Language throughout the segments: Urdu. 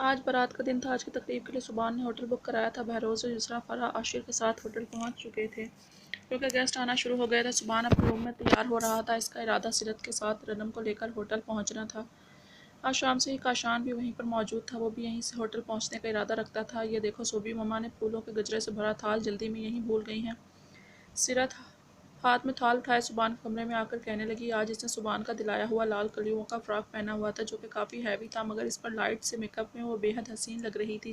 آج بارات کا دن تھا۔ آج کی تقریب کے لیے سبحان نے ہوٹل بک کرایا تھا۔ بہروز اور یسریٰ فرح عاشر کے ساتھ ہوٹل پہنچ چکے تھے کیونکہ گیسٹ آنا شروع ہو گئے تھے۔ سبحان اپنے روم میں تیار ہو رہا تھا۔ اس کا ارادہ سیرت کے ساتھ رنم کو لے کر ہوٹل پہنچنا تھا۔ آج شام سے ہی کاشان بھی وہیں پر موجود تھا۔ وہ بھی یہیں سے ہوٹل پہنچنے کا ارادہ رکھتا تھا۔ یہ دیکھو صوبی مما نے پھولوں کے گجرے سے بھرا تھال جلدی میں یہیں بھول گئی ہیں۔ سیرت ہاتھ میں تھال اٹھائے سبحان کے کمرے میں آ کر کہنے لگی، آج اس نے سبحان کا دلایا ہوا لال کلیوں کا فراک پہنا ہوا تھا جو کہ کافی ہیوی تھا، مگر اس پر لائٹ سے میک اپ میں وہ بے حد حسین لگ رہی تھی۔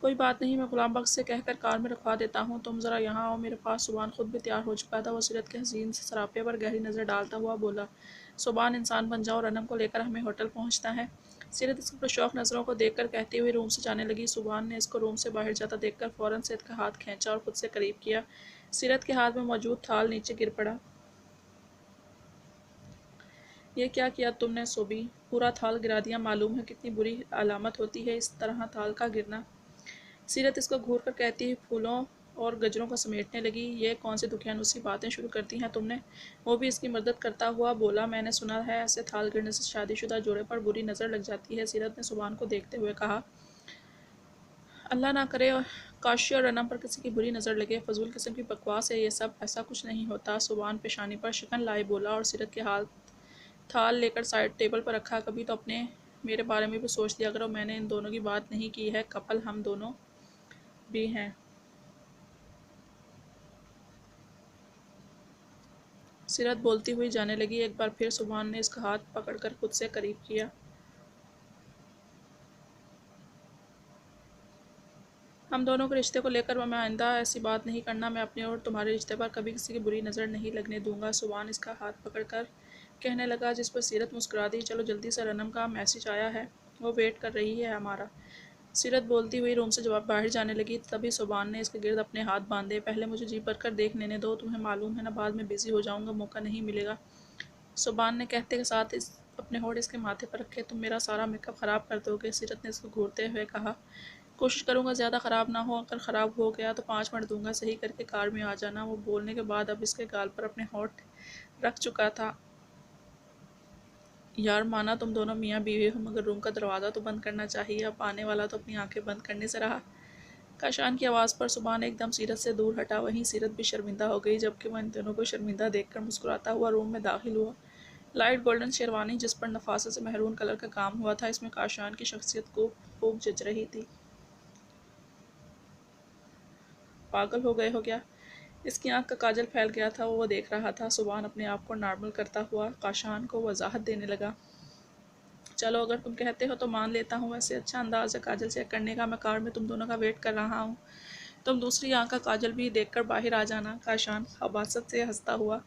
کوئی بات نہیں، میں غلام بخش سے کہہ کر کار میں رکھوا دیتا ہوں، تم ذرا یہاں آؤ میرے پاس۔ سبحان خود بھی تیار ہو چکا تھا۔ وہ سیرت کے حسین سے سراپے پر گہری نظر ڈالتا ہوا بولا، سبحان انسان بن جاؤ، رنم کو لے کر ہمیں ہوٹل پہنچنا ہے۔ سیرت اس کی پرشوق نظروں کو دیکھ کر کہتی ہوئی روم سے جانے لگی۔ سبحان نے اس کو روم سے باہر جاتا دیکھ کر فوراً سیرت کا ہاتھ کھینچا اور خود سے قریب کیا۔ سیرت کے ہاتھ میں موجود تھال نیچے گر پڑا۔ یہ کیا کیا تم نے صوبی؟ پورا تھال گرا دیا، معلوم ہے کتنی بری علامت ہوتی ہے اس طرح تھال کا گرنا۔ سیرت اس کو گھور کر کہتی ہوئی پھولوں اور گجروں کو سمیٹنے لگی، یہ کون سی دکھیانوسی باتیں شروع کرتی ہیں تم نے؟ وہ بھی اس کی مدد کرتا ہوا بولا، میں نے سنا ہے ایسے تھال گرنے سے شادی شدہ جوڑے پر بری نظر لگ جاتی ہے۔ سیرت نے سبحان کو دیکھتے ہوئے کہا، اللہ نہ کرے کاشی اور رنم پر کسی کی بری نظر لگے، فضول قسم کی بکواس ہے یہ سب، ایسا کچھ نہیں ہوتا۔ سبحان پیشانی پر شکن لائے بولا اور سیرت کے ہاتھ تھال لے کر سائڈ ٹیبل پر رکھا، کبھی تو اپنے میرے بارے میں بھی سوچ لیا کرو، میں نے ان دونوں کی بات نہیں کی ہے، کپل ہم دونوں بھی ہیں۔ سیرت بولتی ہوئی جانے لگی۔ ایک بار پھر سبحان نے اس کا ہاتھ پکڑ کر خود سے قریب کیا۔ ہم دونوں کے رشتے کو لے کر میں آئندہ ایسی بات نہیں کرنا، میں اپنے اور تمہارے رشتے پر کبھی کسی کی بری نظر نہیں لگنے دوں گا۔ سبحان اس کا ہاتھ پکڑ کر کہنے لگا، جس پر سیرت مسکرا دی، چلو جلدی سے، رنم کا میسج آیا ہے، وہ ویٹ کر رہی ہے ہمارا۔ سیرت بولتی ہوئی روم سے جواب باہر جانے لگی، تبھی سبحان نے اس کے گرد اپنے ہاتھ باندھے، پہلے مجھے جی بھر کر دیکھ لینے دو، تمہیں معلوم ہے نا بعد میں بزی ہو جاؤں گا، موقع نہیں ملے گا۔ سبحان نے کہتے کے ساتھ اپنے ہونٹ اس کے ماتھے پر رکھے، تم میرا سارا میک اپ خراب کر دو گے۔ سیرت نے اس کو گھورتے ہوئے کہا، کوشش کروں گا زیادہ خراب نہ ہو، اگر خراب ہو گیا تو 5 منٹ دوں گا، صحیح کر کے کار میں آ جانا۔ وہ بولنے کے بعد اب اس کے گال پر اپنے ہونٹ رکھ چکا تھا۔ یار مانا تم دونوں میاں بیوی ہو، مگر روم کا دروازہ تو بند کرنا چاہیے، اب آنے والا تو اپنی آنکھیں بند کرنے سے رہا۔ کاشان کی آواز پر سبحان ایک دم سیرت سے دور ہٹا، وہیں سیرت بھی شرمندہ ہو گئی، جبکہ وہ ان دونوں کو شرمندہ دیکھ کر مسکراتا ہوا روم میں داخل ہوا۔ لائٹ گولڈن شیروانی جس پر نفاست سے محرون کلر کا کام ہوا تھا، اس میں کاشان کی شخصیت کو خوب جچ رہی تھی۔ پاگل ہو گئے ہو کیا؟ اس کی آنکھ کا کاجل پھیل گیا تھا، وہ دیکھ رہا تھا۔ سبحان اپنے آپ کو نارمل کرتا ہوا کاشان کو وضاحت دینے لگا، چلو اگر تم کہتے ہو تو مان لیتا ہوں، ویسے اچھا انداز ہے کاجل چیک کرنے کا، میں کار میں تم دونوں کا ویٹ کر رہا ہوں، تم دوسری آنکھ کا کاجل بھی دیکھ کر باہر آ جانا۔ کاشان خباثت سے ہنستا ہوا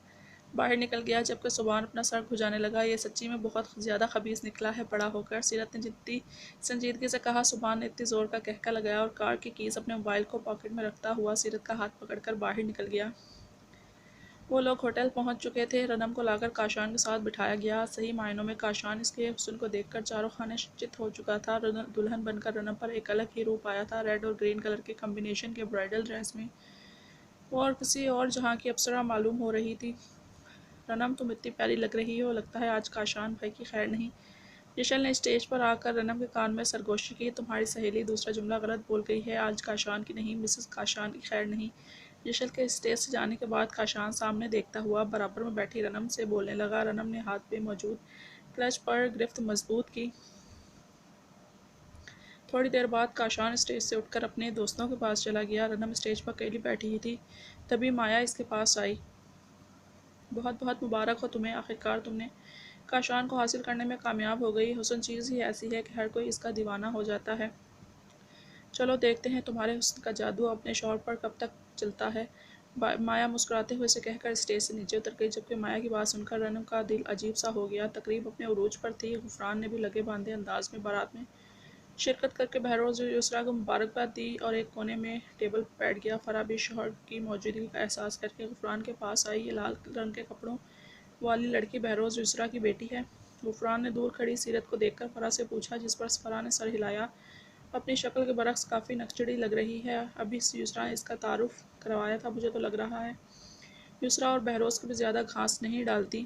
باہر نکل گیا، جبکہ سبحان اپنا سر کھجانے لگا، یہ سچی میں بہت زیادہ خبیث نکلا ہے بڑا ہو کر۔ سیرت نے جتنی سنجیدگی سے کہا، سبحان نے اتنی زور کا کہکا لگایا اور کار کی کیز اپنے موبائل کو پاکٹ میں رکھتا ہوا سیرت کا ہاتھ پکڑ کر باہر نکل گیا۔ وہ لوگ ہوٹل پہنچ چکے تھے۔ رنم کو لا کر کاشان کے ساتھ بٹھایا گیا۔ صحیح معنوں میں کاشان اس کے حسن کو دیکھ کر چاروں خانے چت ہو چکا تھا۔ دلہن بن کر رنم پر ایک الگ ہی روپ آیا تھا، ریڈ اور گرین کلر کے کمبینیشن کے برائڈل ڈریس میں وہ اور کسی اور جہاں کی اپسرا معلوم ہو رہی تھی۔ رنم تم اتنی پیاری لگ رہی ہو، لگتا ہے آج کاشان بھائی کی خیر نہیں۔ یشل نے اسٹیج پر آ کر رنم کے کان میں سرگوشی کی، تمہاری سہیلی دوسرا جملہ غلط بول گئی ہے، آج کاشان کی نہیں، مسز کاشان کی خیر نہیں۔ یشل کے اسٹیج سے جانے کے بعد کاشان سامنے دیکھتا ہوا برابر میں بیٹھی رنم سے بولنے لگا۔ رنم نے ہاتھ پہ موجود کلچ پر گرفت مضبوط کی۔ تھوڑی دیر بعد کاشان اسٹیج سے اٹھ کر اپنے دوستوں کے پاس چلا گیا۔ رنم اسٹیج پر اکیلی بیٹھی ہی تھی، تبھی مایا اس کے پاس آئی۔ بہت بہت مبارک ہو تمہیں، آخرکار تم نے کاشان کو حاصل کرنے میں کامیاب ہو گئی، حسن چیز ہی ایسی ہے کہ ہر کوئی اس کا دیوانہ ہو جاتا ہے۔ چلو دیکھتے ہیں تمہارے حسن کا جادو اپنے شوہر پر کب تک چلتا ہے، مایا مسکراتے ہوئے سے کہہ کر اسٹیج سے نیچے اتر گئی، جبکہ مایا کی بات سن کر رنم کا دل عجیب سا ہو گیا۔ تقریب اپنے عروج پر تھی، غفران نے بھی لگے باندھے انداز میں بارات میں شرکت کر کے بہروز اور یسریٰ کو مبارکباد دی اور ایک کونے میں ٹیبل پر بیٹھ گیا۔ فرح بھی شوہر کی موجودگی کا احساس کر کے غفران کے پاس آئی، یہ لال رنگ کے کپڑوں والی لڑکی بہروز اور یسریٰ کی بیٹی ہے۔ غفران نے دور کھڑی سیرت کو دیکھ کر فرح سے پوچھا، جس پر فرح نے سر ہلایا، اپنی شکل کے برعکس کافی نکچڑی لگ رہی ہے، ابھی یسریٰ نے اس کا تعارف کروایا تھا، مجھے تو لگ رہا ہے یسریٰ اور بہروز کبھی زیادہ گھاس نہیں ڈالتی۔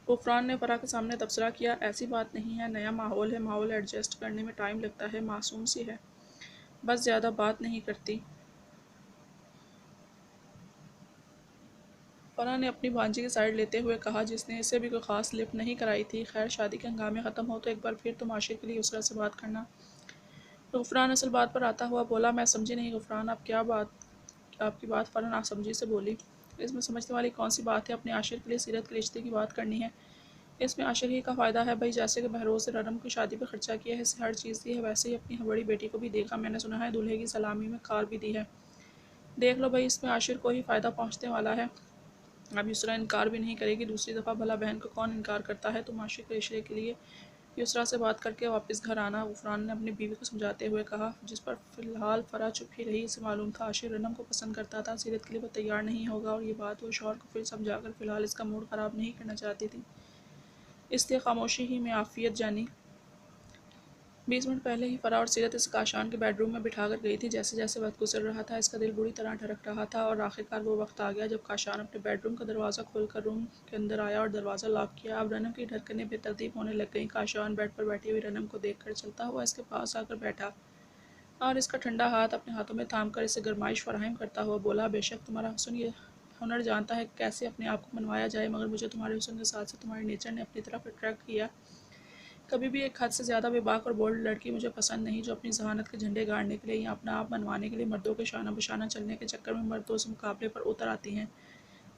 غفران نے فرح کے سامنے تبصرہ کیا، ایسی بات نہیں ہے، نیا ماحول ہے، ماحول ایڈجسٹ کرنے میں ٹائم لگتا ہے، معصوم سی ہے، بس زیادہ بات نہیں کرتی۔ فرح نے اپنی بھانجی کی سائڈ لیتے ہوئے کہا، جس نے اسے بھی کوئی خاص لفٹ نہیں کرائی تھی، خیر شادی کے ہنگامے ختم ہو تو ایک بار پھر تم عاشر کے لیے یسریٰ سے بات کرنا۔ غفران اصل بات پر آتا ہوا بولا، میں سمجھی نہیں غفران، آپ کی بات فرح ناسمجھی سے بولی۔ اس میں سمجھنے والی کون سی بات ہے، اپنے عاشر کے لیے سیرت کے رشتے کی بات کرنی ہے، اس میں عاشر ہی کا فائدہ ہے بھائی، جیسے کہ بہروز نے رنم کی شادی پہ خرچہ کیا ہے، اسے ہر چیز دی ہے، ویسے ہی اپنی بڑی بیٹی کو بھی دیکھا، میں نے سنا ہے دولہے کی سلامی میں کار بھی دی ہے، دیکھ لو بھائی، اس میں عاشر کو ہی فائدہ پہنچنے والا ہے۔ اب یسریٰ انکار بھی نہیں کرے گی، دوسری دفعہ بھلا بہن کو کون انکار کرتا ہے، تم عاشر کے رشتے کے لیے یسریٰ سے بات کر کے واپس گھر آنا، غفران نے اپنی بیوی کو سمجھاتے ہوئے کہا، جس پر فی الحال فرح چپ ہی رہی، اسے معلوم تھا عاشر رنم کو پسند کرتا تھا، سیرت کے لیے وہ تیار نہیں ہوگا، اور یہ بات وہ شوہر کو پھر سمجھا کر فی الحال اس کا موڈ خراب نہیں کرنا چاہتی تھی، اس لیے خاموشی ہی میں عافیت جانی۔ 20 منٹ پہلے ہی فرح اور سیرت اسے کاشان کے بیڈ روم میں بٹھا کر گئی تھی، جیسے جیسے وقت گزر رہا تھا اس کا دل بری طرح دھڑک رہا تھا، اور آخرکار وہ وقت آ گیا جب کاشان اپنے بیڈ روم کا دروازہ کھول کر روم کے اندر آیا اور دروازہ لاک کیا۔ اب رنم کی دھڑکنیں بے ترتیب ہونے لگ گئیں، کاشان بیڈ پر بیٹھی ہوئی رنم کو دیکھ کر چلتا ہوا اس کے پاس آ کر بیٹھا اور اس کا ٹھنڈا ہاتھ اپنے ہاتھوں میں تھام کر اسے گرمائش فراہم کرتا ہوا بولا، بے شک تمہارا حسن یہ ہنر جانتا ہے کہ کیسے اپنے آپ کو منوایا جائے، مگر مجھے تمہارے حسن کے ساتھ ساتھ تمہارے نیچر نے اپنی طرف اٹریکٹ کیا، کبھی بھی ایک حد سے زیادہ بے باک اور بولڈ لڑکی مجھے پسند نہیں، جو اپنی ذہانت کے جھنڈے گاڑنے کے لیے یا اپنا آپ منوانے کے لیے مردوں کے شانہ بشانہ چلنے کے چکر میں مردوں سے مقابلے پر اتر آتی ہیں۔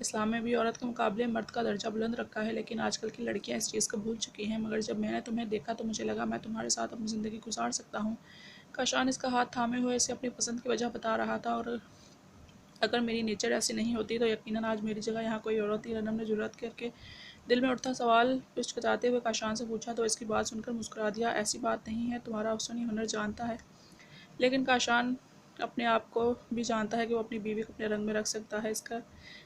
اسلام میں بھی عورت کے مقابلے مرد کا درجہ بلند رکھا ہے، لیکن آج کل کی لڑکیاں اس چیز کو بھول چکی ہیں، مگر جب میں نے تمہیں دیکھا تو مجھے لگا میں تمہارے ساتھ اپنی زندگی گزار سکتا ہوں۔ کاشان اس کا ہاتھ تھامے ہوئے اسے اپنی پسند کی وجہ بتا رہا تھا، اور اگر میری نیچر ایسی نہیں ہوتی تو یقیناً آج میری جگہ یہاں کوئی اور ہوتی۔ رنم نے جرأت کر کے دل میں اٹھتا سوال پچکچاتے ہوئے کاشان سے پوچھا، تو اس کی بات سن کر مسکرا دیا، ایسی بات نہیں ہے، تمہارا حسن یہ ہنر جانتا ہے، لیکن کاشان اپنے آپ کو بھی جانتا ہے کہ وہ اپنی بیوی کو اپنے رنگ میں رکھ سکتا ہے، اس کا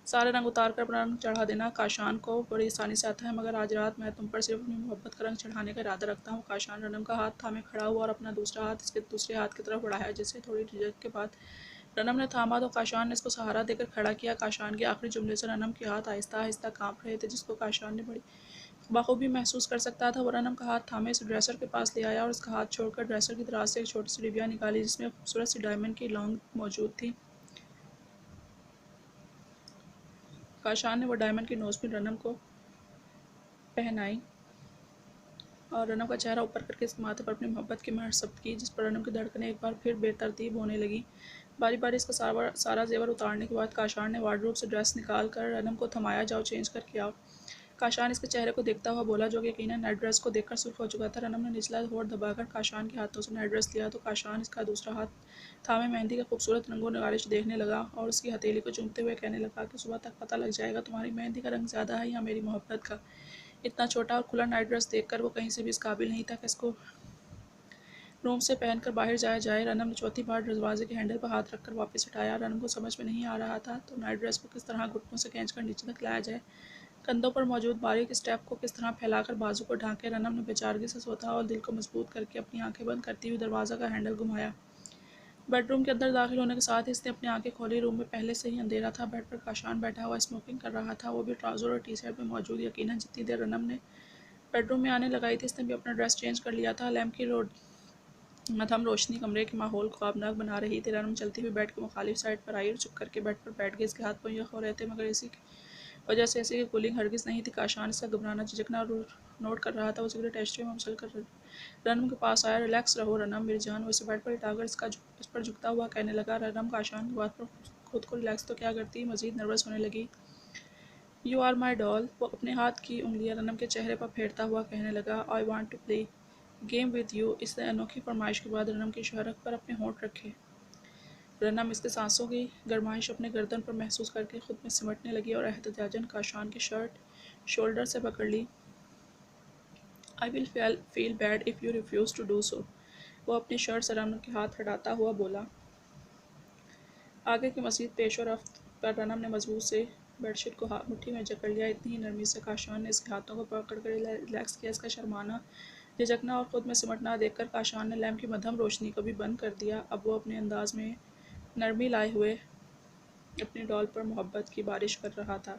سارا رنگ اتار کر اپنا رنگ چڑھا دینا کاشان کو بڑی آسانی سے آتا ہے، مگر آج رات میں تم پر صرف اپنی محبت کا رنگ چڑھانے کا ارادہ رکھتا ہوں۔ کاشان رنم کا ہاتھ تھامے کھڑا ہوا اور اپنا دوسرا ہاتھ اس کے دوسرے ہاتھ کی طرف بڑھایا، جسے تھوڑی جھجک کے بعد رنم نے تھاما تو کاشان نے اس کو سہارا دے کر کھڑا کیا۔ کاشان کے آخری جملے سے رنم کے ہاتھ آہستہ آہستہ کانپ رہے تھے، جس کو کاشان نے بڑی بخوبی محسوس کر سکتا تھا۔ وہ رنم کا ہاتھ تھامے اسے ڈریسر کے پاس لے آیا اور اس کا ہاتھ چھوڑ کر ڈریسر کی دراز سے ایک چھوٹی سی ڈبیا نکالی، جس میں ایک خوبصورت سی ڈائمنڈ کی لونگ موجود تھی۔ کاشان نے وہ ڈائمنڈ کی نوز پن رنم کو پہنائی اور رنم کا چہرہ اوپر کر کے اس کے ماتھے پر اپنی محبت کی مہر ثبت کی، جس پر رنم کی دھڑکنیں ایک بار پھر بے ترتیب ہونے لگیں۔ باری باری اس کا سارا زیور اتارنے کے بعد کاشان نے وارڈروب سے ڈریس نکال کر رنم کو تھمایا، جاؤ چینج کر کے آؤ۔ کاشان اس کے چہرے کو دیکھتا ہوا بولا، جو کہ یقیناً نائٹ ڈریس کو دیکھ کر سرخ ہو چکا تھا۔ رنم نے نچلا ہونٹ دبا کر کاشان کے ہاتھوں سے نائٹ ڈریس لیا تو کاشان اس کا دوسرا ہاتھ تھامے مہندی کا خوبصورت رنگ و نگارش دیکھنے لگا اور اس کی ہتھیلی کو چومتے ہوئے کہنے لگا کہ صبح تک پتہ لگ جائے گا تمہاری مہندی کا رنگ زیادہ ہے یا میری محبت کا۔ اتنا چھوٹا اور کھلا نائٹ ڈریس دیکھ کر وہ کہیں سے بھی اس قابل نہیں تھا کہ اس کو روم سے پہن کر باہر جایا جائے۔ رنم نے چوتھی بار دروازے کے ہینڈل پر ہاتھ رکھ کر واپس ہٹایا۔ رنم کو سمجھ میں نہیں آ رہا تھا تو نائٹ ڈریس کو کس طرح گھٹنوں سے کھینچ کر نیچے تک لایا جائے، کندھوں پر موجود باریک اسٹیپ کو کس طرح پھیلا کر بازو کو ڈھانکے۔ رنم نے بے چارگی سے سوتا اور دل کو مضبوط کر کے اپنی آنکھیں بند کرتی ہوئی دروازہ کا ہینڈل گھمایا۔ بیڈ روم کے اندر داخل ہونے کے ساتھ ہی اس نے اپنی آنکھیں کھولی۔ روم میں پہلے سے ہی اندھیرا تھا، بیڈ پر کاشان بیٹھا ہوا اسموکنگ کر رہا تھا، وہ بھی ٹراؤزر اور ٹی شرٹ میں موجود۔ یقیناً جتنی دیر رنم نے بیڈ روم میں آنے لگائی تھی اس نے بھی اپنا ڈریس چینج کر لیا تھا۔ لیمپ کی مدھم روشنی کمرے کے ماحول کو خوابناک بنا رہی تھی۔ رنم چلتی ہوئی بیڈ کے مخالف سائڈ پر آئی اور چپ کر کے بیڈ پر بیٹھ گئی، اس کے ہاتھ پاؤں یخ ہو رہے تھے، مگر اسی کی وجہ سے ایسی کی کولنگ ہرگز نہیں تھی۔ کاشان اس کا گھبرانا جھجکنا نوٹ کر رہا تھا، وہ سگریٹ ایشٹرے میں مچل کر رنم کے پاس آیا، ریلیکس رہو رنم میری جان، وہ اسے بیڈ پر لٹا کر اس پر جھکتا ہوا کہنے لگا۔ رنم کاشان کی بات پر خود کو ریلیکس تو کیا کرتی، مزید نروس ہونے لگی۔ یو آر مائی ڈال، وہ اپنے ہاتھ کی انگلیاں رنم کے چہرے پر پھیرتا ہوا کہنے لگا، I want to play game with you. اس نے انوکھی فرمائش کے بعد رنم کی شہرت پر اپنے ہونٹ رکھے۔ رنم اس کے سانسوں کی گرمائش اپنے گردن پر محسوس کر کے خود میں سمٹنے لگی اور احتجاجاً کاشان کی شرٹ شولڈر سے پکڑ لی۔ I will feel bad if you refuse to do so۔ وہ اپنی شرٹ سے رنم کے ہاتھ ہٹاتا ہوا بولا۔ آگے کی مزید پیش و رفت پر رنم نے مضبوط سے بیڈ شیٹ کو مٹھی میں جکڑ لیا، اتنی ہی نرمی سے کاشان نے اس کے ہاتھوں کو پکڑ کر ریلیکس کیا۔ اس کا شرمانا، جھجکنا اور خود میں سمٹنا دیکھ کر کاشان نے لیمپ کی مدھم روشنی کو بھی بند کر دیا۔ اب وہ اپنے انداز میں نرمی لائے ہوئے اپنی ڈال پر محبت کی بارش کر رہا تھا۔